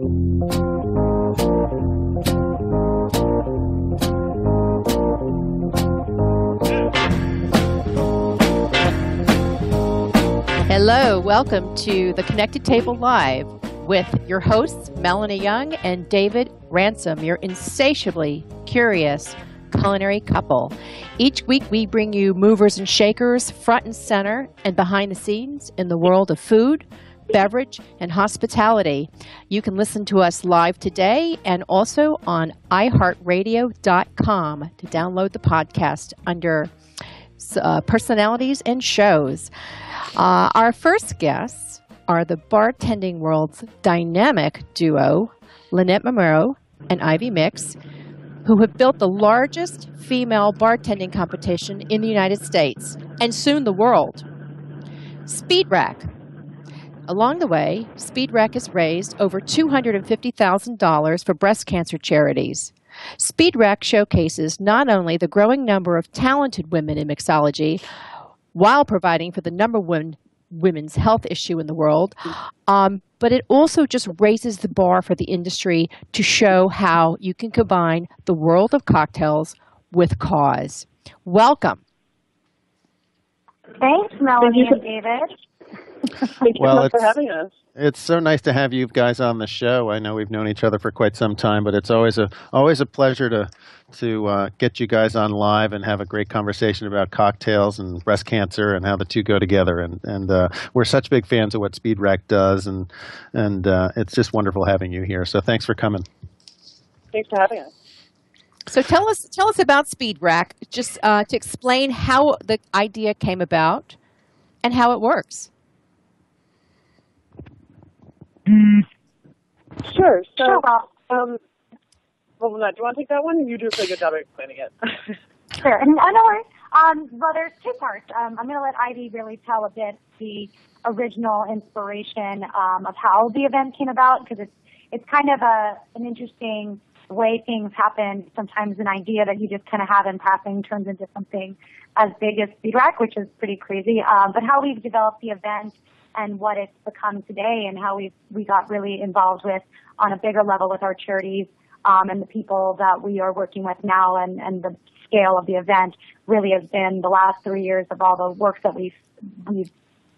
Hello, welcome to the Connected Table Live with your hosts, Melanie Young and David Ransom, your insatiably curious culinary couple. Each week we bring you movers and shakers, front and center and behind the scenes in the world of food, beverage, and hospitality. You can listen to us live today and also on iHeartRadio.com to download the podcast under personalities and shows. Our first guests are the bartending world's dynamic duo, Lynnette Marrero and Ivy Mix, who have built the largest female bartending competition in the United States and soon the world, Speed Rack. Along the way, Speed Rack has raised over $250,000 for breast cancer charities. Speed Rack showcases not only the growing number of talented women in mixology, while providing for the number one women's health issue in the world, but it also just raises the bar for the industry to show how you can combine the world of cocktails with cause. Welcome. Thanks, Melanie and David. Thank you so much for having us. It's so nice to have you guys on the show. I know we've known each other for quite some time, but it's always a pleasure to get you guys on live and have a great conversation about cocktails and breast cancer and how the two go together. And we're such big fans of what Speed Rack does, and it's just wonderful having you here. So thanks for coming. Thanks for having us. So tell us about Speed Rack, just to explain how the idea came about and how it works. Sure. So, well, Lynnette, do you want to take that one? You do a pretty good job of explaining it. Sure. And no worries. Well, there's two parts. I'm going to let Ivy really tell a bit the original inspiration of how the event came about, because it's kind of an interesting way things happen. Sometimes an idea that you just kind of have in passing turns into something as big as Speed Rack, which is pretty crazy. But how we've developed the event and what it's become today, and how we got really involved with on a bigger level with our charities and the people that we are working with now, and the scale of the event really has been the last 3 years of all the work that we've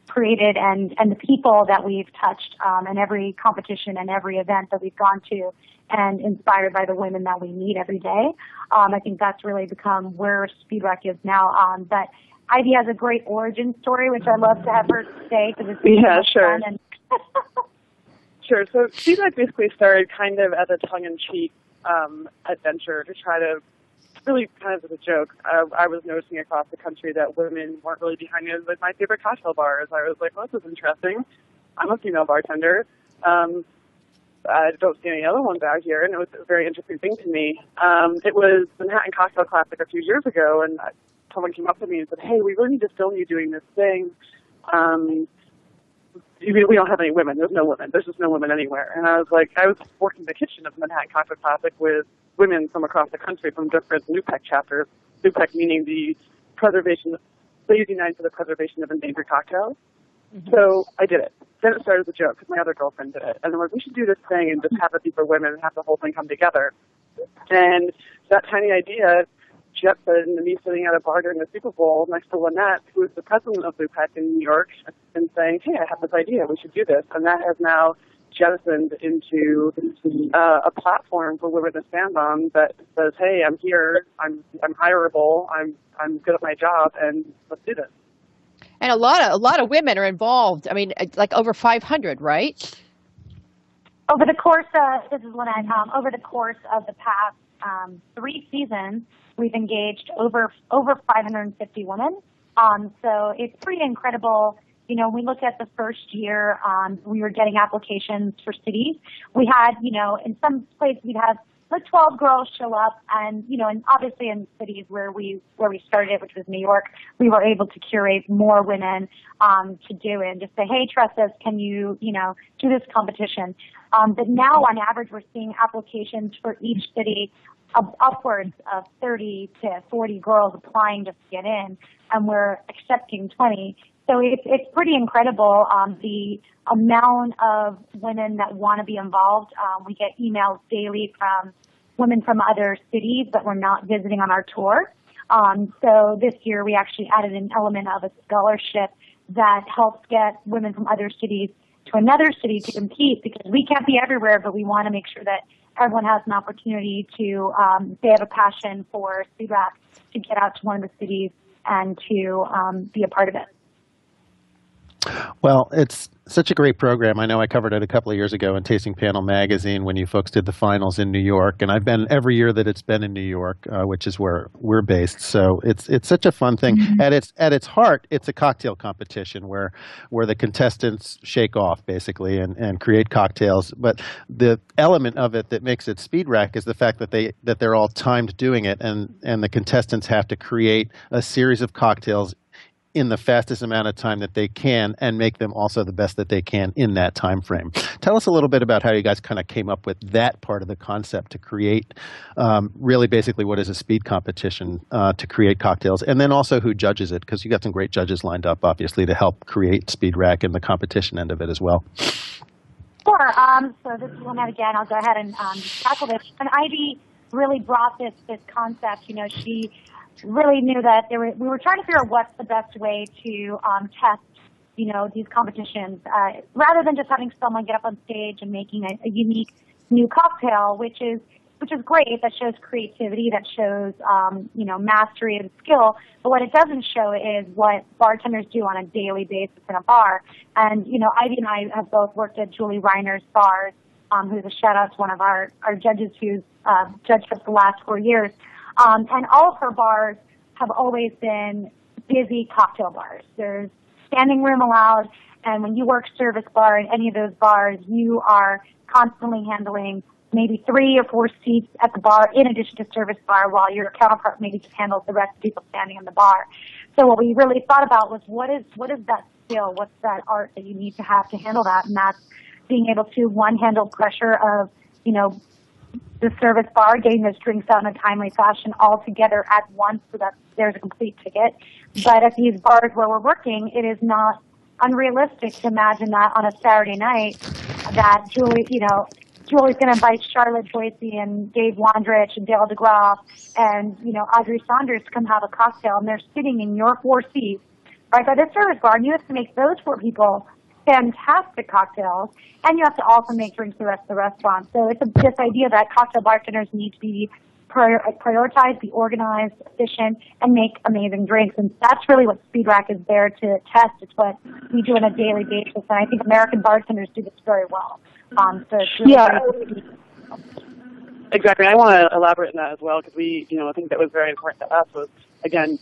created and the people that we've touched in every competition and every event that we've gone to, and inspired by the women that we meet every day. I think that's really become where Speed Rack is now. But Ivy has a great origin story, which I love to have her say, because it's sure. fun. Sure. So Speed Rack basically started kind of as a tongue-in-cheek adventure to try to really kind of as a joke. I was noticing across the country that women weren't really behind me with my favorite cocktail bars. I was like, well, this is interesting. I'm a female bartender. I don't see any other ones out here, and it was a very interesting thing to me. It was the Manhattan Cocktail Classic a few years ago, and someone came up to me and said, hey, we really need to film you doing this thing. We don't have any women. There's no women. There's just no women anywhere. And I was like, I was working in the kitchen of the Manhattan Cocktail Classic with women from across the country from different NUPEC chapters. NUPEC meaning the Ladies United for the Preservation of Endangered Cocktails. Mm-hmm. So I did it. Then it started as a joke because my other girlfriend did it. And I'm like, we should do this thing and just have it be for women and have the whole thing come together. And that tiny idea jettisoned me sitting at a bar during the Super Bowl next to Lynnette, who is the president of NUPEC in New York, and saying, hey, I have this idea, we should do this. And that has now jettisoned into a platform for women to stand on that says, hey, I'm here, I'm hireable, I'm good at my job, and let's do this. And a lot of women are involved. I mean, like over 500, right? Over the course of, this is Lynnette, over the course of the past 3 seasons, we've engaged over 550 women. So it's pretty incredible. You know, we look at the first year, we were getting applications for cities. We had, you know, in some places we'd have like 12 girls show up, and, you know, and obviously in cities where we started, which was New York, we were able to curate more women to do it and just say, hey, trust us, can you, you know, do this competition? But now on average, we're seeing applications for each city of upwards of 30 to 40 girls applying just to get in, and we're accepting 20. So it's pretty incredible, the amount of women that want to be involved. We get emails daily from women from other cities that were not visiting on our tour. So this year we actually added an element of a scholarship that helps get women from other cities to another city to compete, because we can't be everywhere, but we want to make sure that everyone has an opportunity to, they have a passion for speed rack, to get out to one of the cities and to be a part of it. Well, it's such a great program. I know I covered it a couple of years ago in Tasting Panel Magazine when you folks did the finals in New York, and I've been every year that it's been in New York, which is where we're based. So it's such a fun thing. Mm-hmm. At its heart, it's a cocktail competition where the contestants shake off basically and create cocktails. But the element of it that makes it speed rack is the fact that they're all timed doing it, and the contestants have to create a series of cocktails in the fastest amount of time that they can and make them also the best that they can in that time frame. Tell us a little bit about how you guys kind of came up with that part of the concept to create really basically what is a speed competition to create cocktails, and then also who judges it, because you got some great judges lined up, obviously, to help create Speed Rack and the competition end of it as well. Sure. So this is Lynnette again. I'll go ahead and tackle this. And Ivy really brought this concept. You know, she really knew that we were trying to figure out what's the best way to test, you know, these competitions, rather than just having someone get up on stage and making a unique new cocktail, which is great. That shows creativity, that shows you know, mastery and skill. But what it doesn't show is what bartenders do on a daily basis in a bar. And you know, Ivy and I have both worked at Julie Reiner's bars, who's a shout out to one of our judges who's judged us the last 4 years. And all of her bars have always been busy cocktail bars. There's standing room allowed, and when you work service bar in any of those bars, you are constantly handling maybe 3 or 4 seats at the bar in addition to service bar, while your counterpart maybe just handles the rest of the people standing in the bar. So what we really thought about was what is that skill, what's that art that you need to have to handle that, and that's being able to, one, handle pressure of, you know, the service bar, getting those drinks out in a timely fashion all together at once so that there's a complete ticket. But at these bars where we're working, it is not unrealistic to imagine that on a Saturday night that Julie's going to invite Charlotte Joycey and Dave Wondrich and Dale DeGraff and, you know, Audrey Saunders to come have a cocktail, and they're sitting in your 4 seats right by the service bar, and you have to make those 4 people fantastic cocktails, and you have to also make drinks for the rest of the restaurant. So it's this idea that cocktail bartenders need to be prioritized, be organized, efficient, and make amazing drinks. And that's really what Speed Rack is there to test. It's what we do on a daily basis, and I think American bartenders do this very well. So it's really Exactly. I want to elaborate on that as well, because we, you know, I think that was very important to us was, again,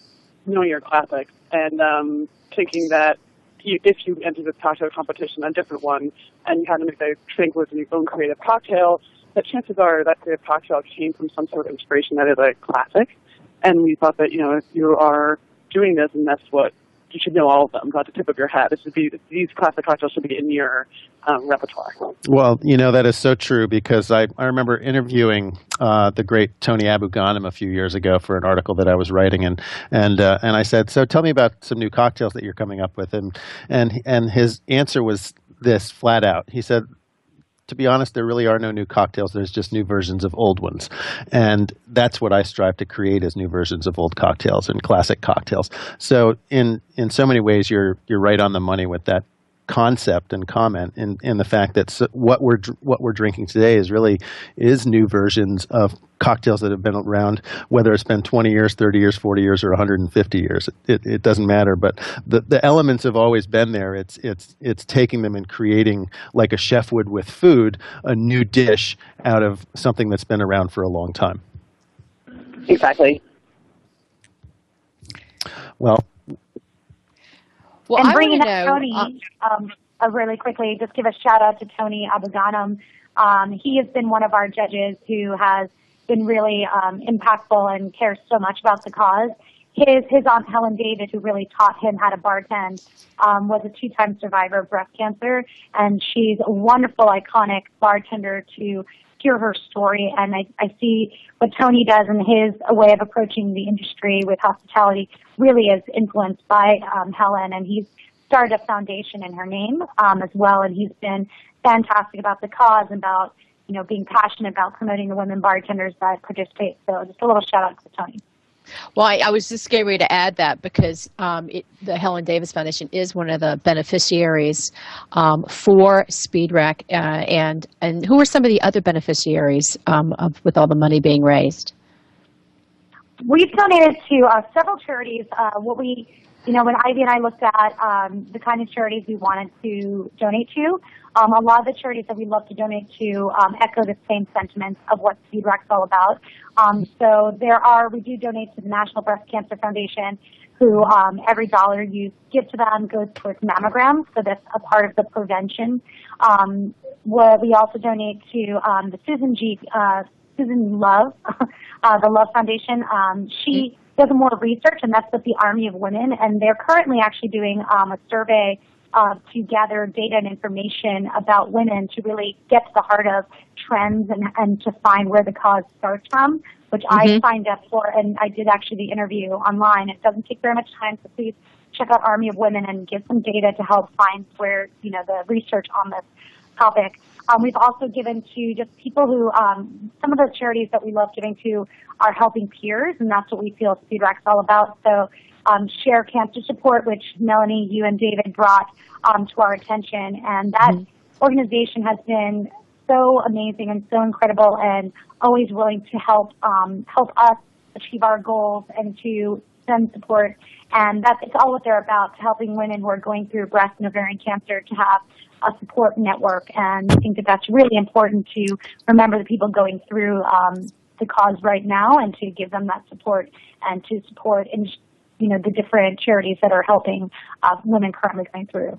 knowing your classics and thinking that if you enter this cocktail competition, a different one, and you had to make a drink with your own creative cocktail, that chances are that creative cocktail came from some sort of inspiration that is a classic. And we thought that, you know, if you are doing this, and that's what you should know all of them, not the tip of your hat. These classic cocktails should be in your repertoire. Well, you know, that is so true, because I remember interviewing the great Tony Abou-Ghanem a few years ago for an article that I was writing, and I said, so tell me about some new cocktails that you're coming up with, and his answer was this, flat out. He said, to be honest, there really are no new cocktails. There's just new versions of old ones. And that's what I strive to create, is new versions of old cocktails and classic cocktails. So in so many ways, you're right on the money with that concept and comment in the fact that what we're drinking today is new versions of cocktails that have been around, whether it's been 20 years, 30 years, 40 years, or 150 years. It doesn't matter. But the elements have always been there. It's taking them and creating, like a chef would with food, a new dish out of something that's been around for a long time. Exactly. Well, and bringing up Tony, really quickly, just give a shout out to Tony Abou-Ghanem. He has been one of our judges who has been really impactful and cares so much about the cause. His Aunt Helen David, who really taught him how to bartend, was a 2-time survivor of breast cancer, and she's a wonderful, iconic bartender to hear her story. And I see what Tony does, and his way of approaching the industry with hospitality really is influenced by Helen, and he's started a foundation in her name as well, and he's been fantastic about the cause, about being passionate about promoting the women bartenders that participate. So just a little shout out to Tony. Well, I was just getting ready to add that because the Helen Davis Foundation is one of the beneficiaries for Speed Rec, and who are some of the other beneficiaries with all the money being raised? We've donated to several charities. When Ivy and I looked at the kind of charities we wanted to donate to, a lot of the charities that we love to donate to echo the same sentiments of what Speed Rec's all about. So we do donate to the National Breast Cancer Foundation, who every dollar you give to them goes towards mammograms, so that's a part of the prevention. We also donate to the Susan Love, the Love Foundation. She does more research, and that's with the Army of Women, and they're currently actually doing a survey to gather data and information about women to really get to the heart of trends and to find where the cause starts from, which I signed up for, and I did actually the interview online. It doesn't take very much time, so please check out Army of Women and get some data to help find where, the research on this topic. We've also given to just people who, some of those charities that we love giving to are helping peers, and that's what we feel Speed Rec's all about. So Share Cancer Support, which Melanie, you and David brought to our attention, and that organization has been so amazing and so incredible and always willing to help us achieve our goals and to send support. And it's all what they're about, helping women who are going through breast and ovarian cancer to have a support network. And I think that that's really important to remember the people going through the cause right now and to give them that support and to support the different charities that are helping women currently going through.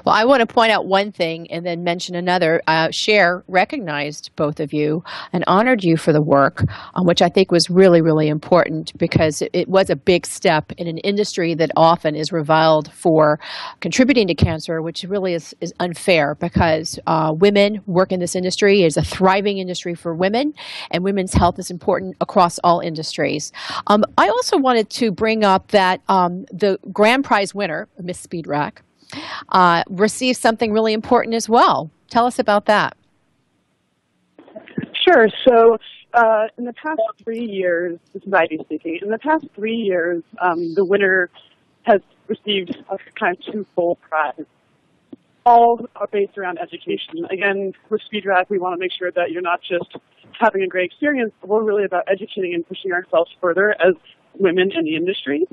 Well, I want to point out one thing and then mention another. Cher recognized both of you and honored you for the work, which I think was really, really important because it was a big step in an industry that often is reviled for contributing to cancer, which really is unfair because women work in this industry. It is a thriving industry for women, and women's health is important across all industries. I also wanted to bring up that the grand prize winner, Miss Speed Rec, received something really important as well. Tell us about that. Sure. So in the past 3 years, this is Ivy speaking, in the past 3 years, the winner has received a kind of twofold prize. All are based around education. Again, with Speed Rec, we want to make sure that you're not just having a great experience, but we're really about educating and pushing ourselves further as women in the industry.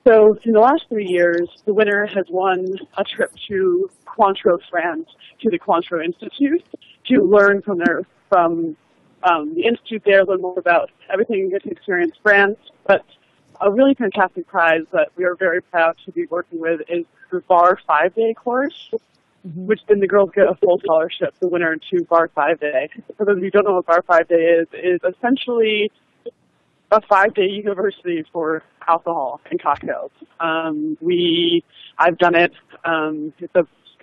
So in the last 3 years, the winner has won a trip to Cointreau, France, to the Cointreau Institute to learn from the institute there, learn more about everything you get to experience France. But a really fantastic prize that we are very proud to be working with is the Bar 5-Day course, which then the girls get a full scholarship, the winner to Bar 5-Day. For those of you who don't know what Bar 5-Day is essentially a 5-day university for alcohol and cocktails. I've done it.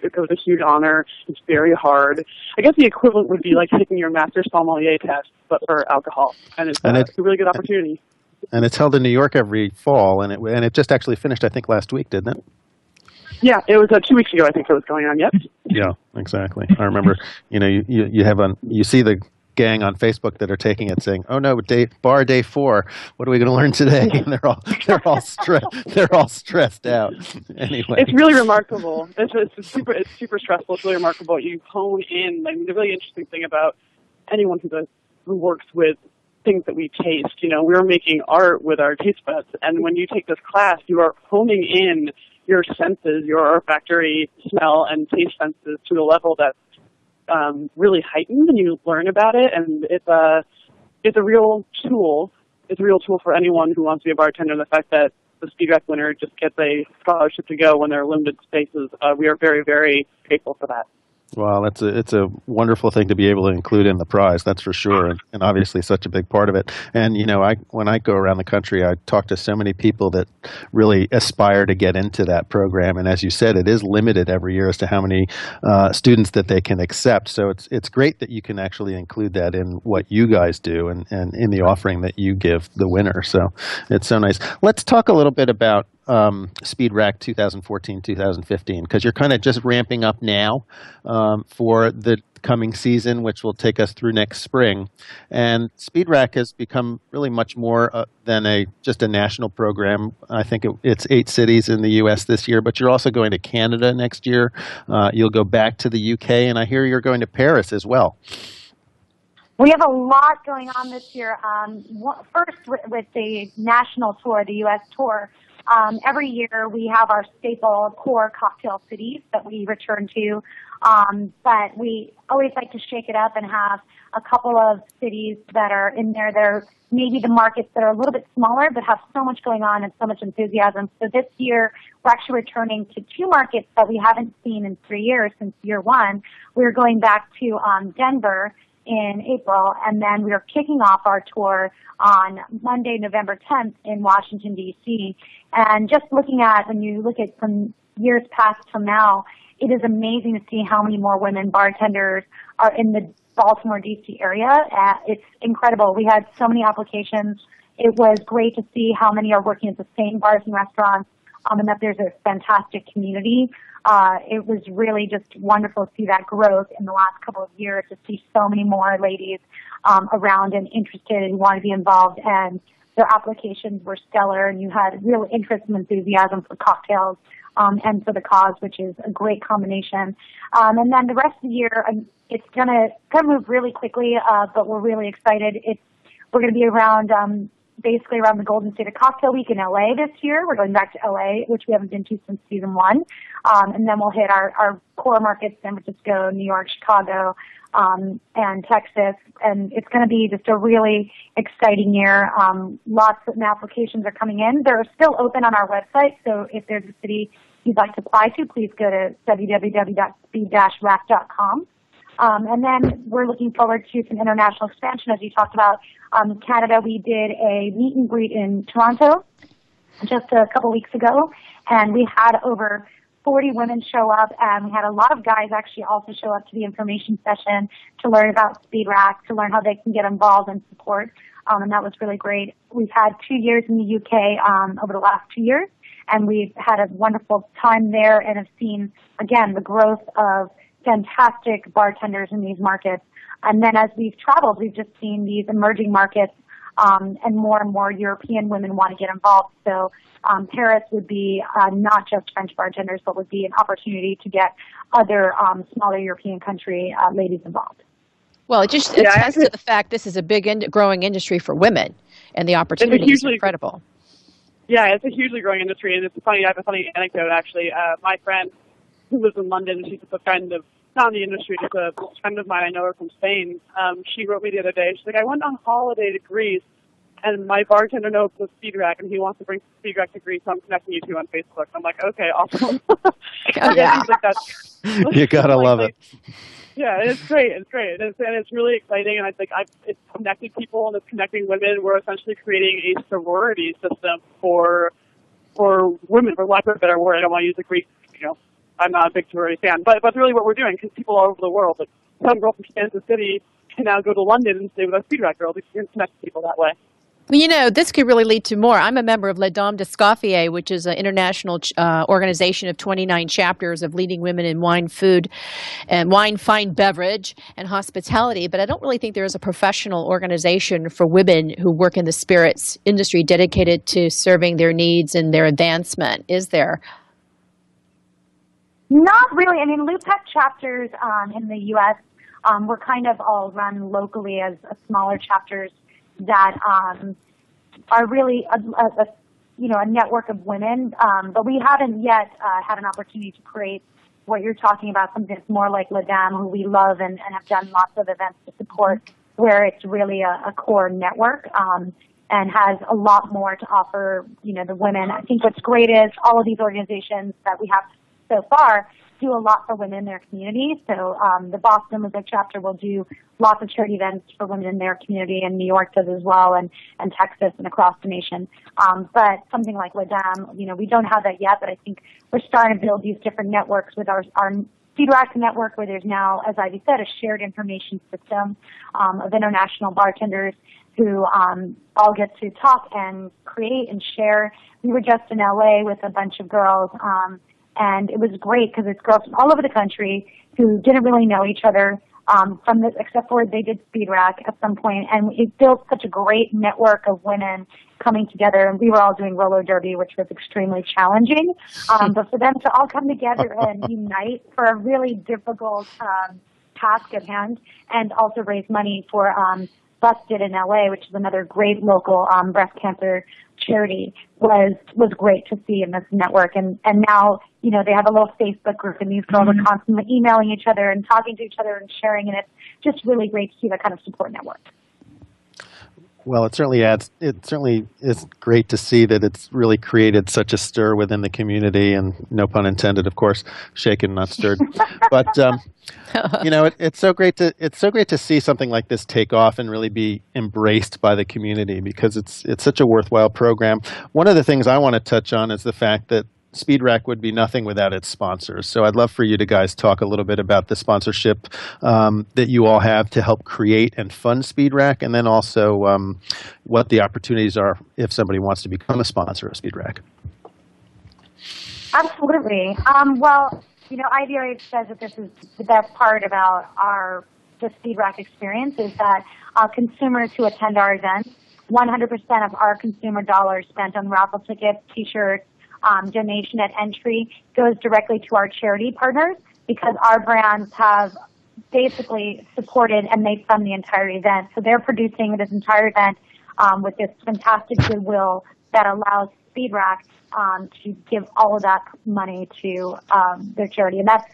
It was a huge honor. It's very hard. I guess the equivalent would be like taking your master sommelier test, but for alcohol. And it's a really good opportunity. And it's held in New York every fall, and it just actually finished, I think, last week, didn't it? Yeah, it was 2 weeks ago. I think it was going on. Yep. Yeah, exactly. I remember. You see the gang on Facebook that are taking it, saying, "Oh no, bar day 4. What are we going to learn today?" And they're all stressed out. Anyway, it's really remarkable. It's super stressful. It's really remarkable. You hone in. I mean, the really interesting thing about anyone who works with things that we taste. We're making art with our taste buds, and when you take this class, you are honing in your senses, your olfactory, smell, and taste senses to a level that's really heightened, and you learn about it, and it's a real tool. It's a real tool for anyone who wants to be a bartender. And the fact that the Speed Rec winner just gets a scholarship to go when there are limited spaces, we are very, very grateful for that. Well, it's a wonderful thing to be able to include in the prize, that's for sure, and obviously such a big part of it. And when I go around the country, I talk to so many people that really aspire to get into that program. And as you said, it is limited every year as to how many students that they can accept. So it's great that you can actually include that in what you guys do and in the offering that you give the winner. So it's so nice. Let's talk a little bit about Speed Rack 2014-2015, because you're kind of just ramping up now for the coming season, which will take us through next spring. And Speed Rack has become really much more than just a national program. I think it's 8 cities in the U.S. this year, but you're also going to Canada next year. You'll go back to the U.K., and I hear you're going to Paris as well. We have a lot going on this year. First, with the national tour, the U.S. tour, every year we have our staple core cocktail cities that we return to, but we always like to shake it up and have a couple of cities that are in there that are maybe the markets that are a little bit smaller but have so much going on and so much enthusiasm. So this year we're actually returning to 2 markets that we haven't seen in 3 years since year 1. We're going back to Denver in April, and then we are kicking off our tour on Monday, November 10th in Washington, D.C. And just looking at, when you look at from years past from now, it is amazing to see how many more women bartenders are in the Baltimore, D.C. area. It's incredible. We had so many applications. It was great to see how many are working at the same bars and restaurants, and that there's a fantastic community. It was really just wonderful to see that growth in the last couple of years, to see so many more ladies around and interested and want to be involved, and their applications were stellar, and you had real interest and enthusiasm for cocktails and for the cause, which is a great combination. And then the rest of the year, it's gonna move really quickly, but we're really excited. We're going to be around basically around the Golden State of Cocktail Week in LA this year. We're going back to LA, which we haven't been to since season 1. And then we'll hit our core markets, San Francisco, New York, Chicago, and Texas. And it's going to be just a really exciting year. Lots of applications are coming in. They're still open on our website. So if there's a city you'd like to apply to, please go to www.speed-rack.com. And then we're looking forward to some international expansion, as you talked about. Canada, we did a meet and greet in Toronto just a couple weeks ago, and we had over 40 women show up, and we had a lot of guys actually also show up to the information session to learn about Speed Rack, to learn how they can get involved and support, and that was really great. We've had 2 years in the UK over the last 2 years, and we've had a wonderful time there and have seen, again, the growth of fantastic bartenders in these markets. And then as we've traveled, we've just seen these emerging markets, and more European women want to get involved. So Paris would be not just French bartenders, but would be an opportunity to get other smaller European country ladies involved. Well, it just attests to the fact this is a big growing industry for women, and the opportunity is incredible. Yeah, it's a hugely growing industry, and it's funny. I have a funny anecdote, actually. My friend who lives in London, she's a friend of, not in the industry, just a friend of mine. I know her from Spain. She wrote me the other day. She's like, I went on holiday to Greece, and my bartender knows the Speed Rack, and he wants to bring Speed Rack to Greece, so I'm connecting you two on Facebook. I'm like, okay, awesome. Yeah. You gotta love it. Yeah, it's great. It's great. And it's really exciting, and I think it's connecting people and it's connecting women. We're essentially creating a sorority system for women, for lack of a better word. I don't want to use the Greek, I'm not a big sorority fan, but that's really what we're doing, because people all over the world, like some girl from Kansas City can now go to London and stay with a Speed Rack girl. We can connect people that way. Well, this could really lead to more. I'm a member of Ledom Disco VA, which is an international organization of 29 chapters of leading women in wine, food, and wine, fine beverage, and hospitality. But I don't really think there is a professional organization for women who work in the spirits industry dedicated to serving their needs and their advancement. Is there? Not really. I mean, LUPEC chapters in the U.S. We're kind of all run locally as smaller chapters that are really a network of women, but we haven't yet had an opportunity to create what you're talking about, something that's more like Ledom, who we love and have done lots of events to support, where it's really a core network and has a lot more to offer, the women. I think what's great is all of these organizations that we have so far do a lot for women in their community. So the Boston Olympic chapter will do lots of charity events for women in their community, and New York does as well, and Texas and across the nation. But something like Ledom, we don't have that yet, but I think we're starting to build these different networks with our Speed Rack network, where there's now, as Ivy said, a shared information system of international bartenders who all get to talk and create and share. We were just in LA with a bunch of girls, and it was great because it's girls from all over the country who didn't really know each other except for they did Speed Rack at some point, and it built such a great network of women coming together, and we were all doing roller derby, which was extremely challenging. But for them to all come together and unite for a really difficult task at hand, and also raise money for Busted in LA, which is another great local breast cancer charity, was great to see in this network. And now, they have a little Facebook group, and these girls are constantly emailing each other and talking to each other and sharing, and it's just really great to see that kind of support network. Well, it certainly is great to see that it's really created such a stir within the community, and no pun intended, of course, shaken, not stirred. But it's so great to see something like this take off and really be embraced by the community, because it's such a worthwhile program. One of the things I want to touch on is the fact that Speed Rack would be nothing without its sponsors. So I'd love for you to guys talk a little bit about the sponsorship that you all have to help create and fund Speed Rack, and then also what the opportunities are if somebody wants to become a sponsor of Speed Rack. Absolutely. Ivy already says that this is the best part about the Speed Rack experience is that consumers who attend our events, 100% of our consumer dollars spent on raffle tickets, T-shirts, donation at entry goes directly to our charity partners, because our brands have basically supported and they fund the entire event. So they're producing this entire event with this fantastic goodwill that allows Speed Rack to give all of that money to their charity. And that's,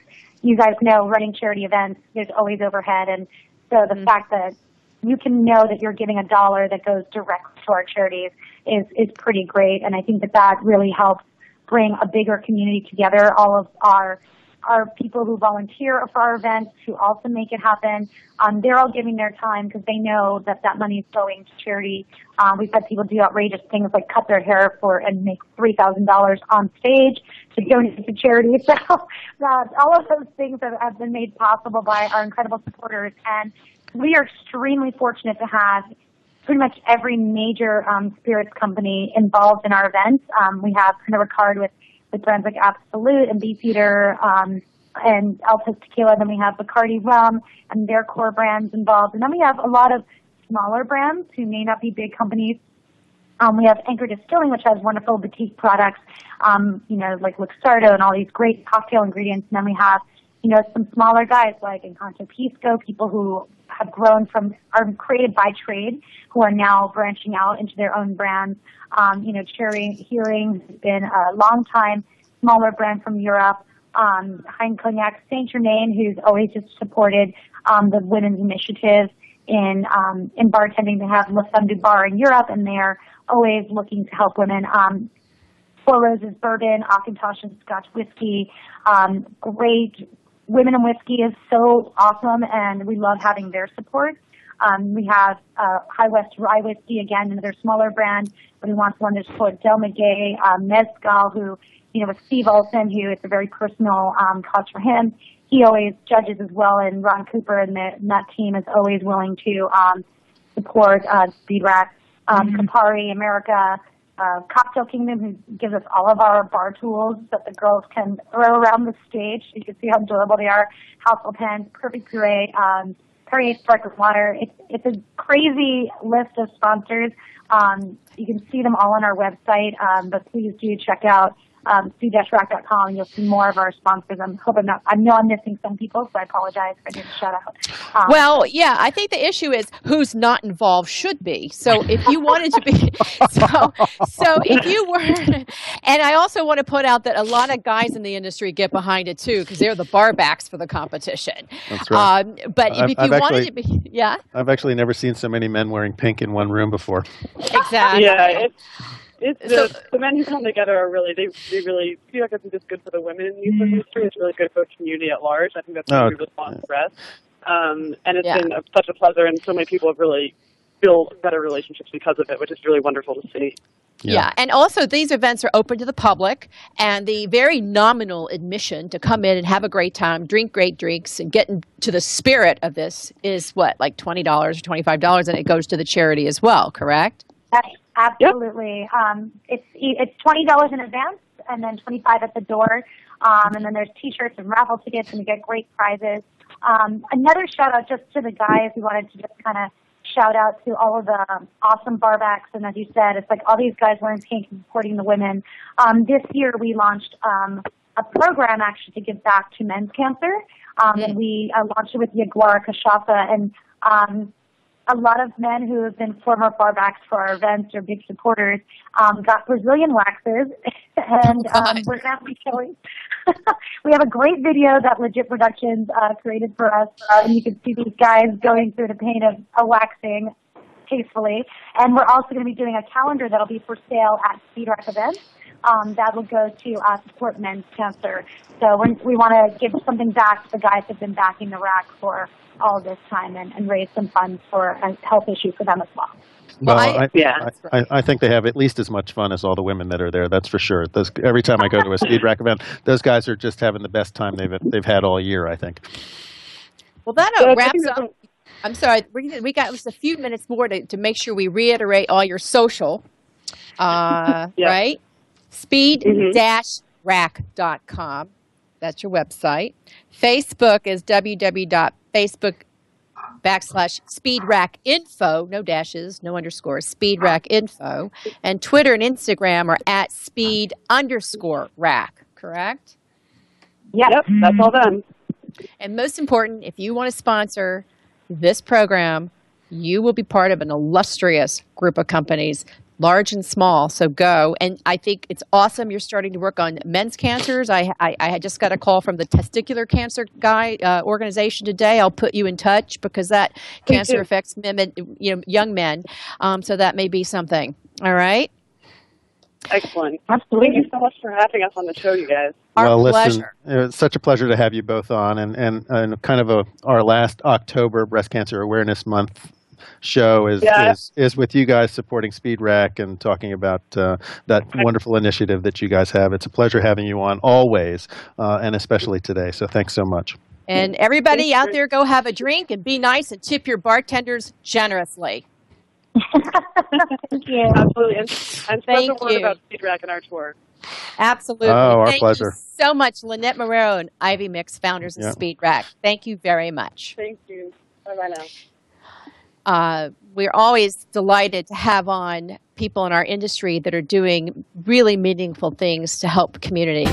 you guys know, running charity events, there's always overhead. And so the fact that you can know that you're giving $1 that goes directly to our charities is pretty great. And I think that really helps bring a bigger community together. All of our people who volunteer for our events to also make it happen, they're all giving their time because they know that money is going to charity. We've had people do outrageous things like cut their hair and make $3,000 on stage to donate to charity. So all of those things have been made possible by our incredible supporters, and we are extremely fortunate to have pretty much every major spirits company involved in our events. We have Pernod Ricard with brands like Absolute and Beefeater and Altos Tequila. Then we have Bacardi Rum and their core brands involved. And then we have a lot of smaller brands who may not be big companies. We have Anchor Distilling, which has wonderful boutique products, like Luxardo and all these great cocktail ingredients. And then we have, some smaller guys like Encanto Pisco, people who have grown are created by trade, who are now branching out into their own brands. Cherry Hearing has been a long time smaller brand from Europe. Hein Cognac Saint Germain, who's always just supported the women's initiative in bartending. They have La Femme du Bar in Europe, and they're always looking to help women. Four Roses Bourbon, Auchentoshan and Scotch Whiskey, great. Women in Whiskey is so awesome, and we love having their support. We have High West Rye Whiskey, again, another smaller brand, but we want one to support Del Maguey, Mezcal, who, with Steve Olson, who it's a very personal cause for him. He always judges as well, and Ron Cooper and that team is always willing to support Speed Rack. Campari, America, Cocktail Kingdom, who gives us all of our bar tools that the girls can throw around the stage. You can see how adorable they are. Household Pens, Perfect Puree, Perrier Sparkling Water. It's a crazy list of sponsors. You can see them all on our website, but please do check out speed-rack.com, and you'll see more of our sponsors. I know I'm missing some people, so I apologize if I didn't shout out. Well, yeah, I think the issue is who's not involved should be. So if you wanted to be, so if you were, and I also want to put out that a lot of guys in the industry get behind it too, because they're the barbacks for the competition. That's right. But if you wanted to be, yeah. I've actually never seen so many men wearing pink in one room before. Exactly. Yeah. The men who come together are really, they really feel like it's just good for the women in the youth industry. It's really good for the community at large. I think that's what we really want to express. And it's been such a pleasure, and so many people have really built better relationships because of it, which is really wonderful to see. Yeah, and also these events are open to the public, and the very nominal admission to come in and have a great time, drink great drinks, and get into the spirit of this is what, like $20 or $25, and it goes to the charity as well, correct? That's absolutely. Yep. It's $20 in advance, and then $25 at the door, and then there's T-shirts and raffle tickets, and you get great prizes. Another shout out just to the guys. We wanted to just kind of shout out to all of the awesome barbacks, and as you said, it's like all these guys wearing pink and supporting the women. This year we launched a program actually to give back to men's cancer, and we launched it with Yaguara Kashasa, and a lot of men who have been former barbacks for our events or big supporters got Brazilian waxes, and we're going to be showing. We have a great video that Legit Productions created for us, and you can see these guys going through the pain of a waxing tastefully. And we're also going to be doing a calendar that'll be for sale at Speed Rack events. That will go to support men's cancer. So we want to give something back to the guys who've been backing the rack for all this time and raise some funds for a health issue for them as well. Well, I think they have at least as much fun as all the women that are there. That's for sure. Every time I go to a Speed Rack event, those guys are just having the best time they've had all year, I think. Well, that wraps up. I'm sorry, we got just a few minutes more to make sure we reiterate all your social, right? Speed-rack.com. That's your website. Facebook is www.facebook.com/SpeedRackInfo, no dashes, no underscores, SpeedRackInfo. And Twitter and Instagram are at @Speed_Rack, correct? Yep, that's all done. And most important, if you want to sponsor this program, you will be part of an illustrious group of companies, large and small, so go. And I think it's awesome you're starting to work on men's cancers. I had just got a call from the testicular cancer organization today. I'll put you in touch because that cancer affects women, young men. So that may be something. All right? Excellent. Absolutely. Thank you so much for having us on the show, you guys. Our pleasure. It's such a pleasure to have you both on, and kind of our last October Breast Cancer Awareness Month show is with you guys supporting Speed Rack and talking about that wonderful initiative that you guys have. It's a pleasure having you on always, and especially today. So thanks so much. And everybody out there, go have a drink and be nice and tip your bartenders generously. Thank you. Absolutely. And spread the word about Speed Rack and our tour. Absolutely. Oh, our Thank pleasure. you so much, Lynnette Marrero and Ivy Mix, founders of Speed Rack. Thank you very much. Thank you. Bye-bye now. We're always delighted to have on people in our industry that are doing really meaningful things to help the community.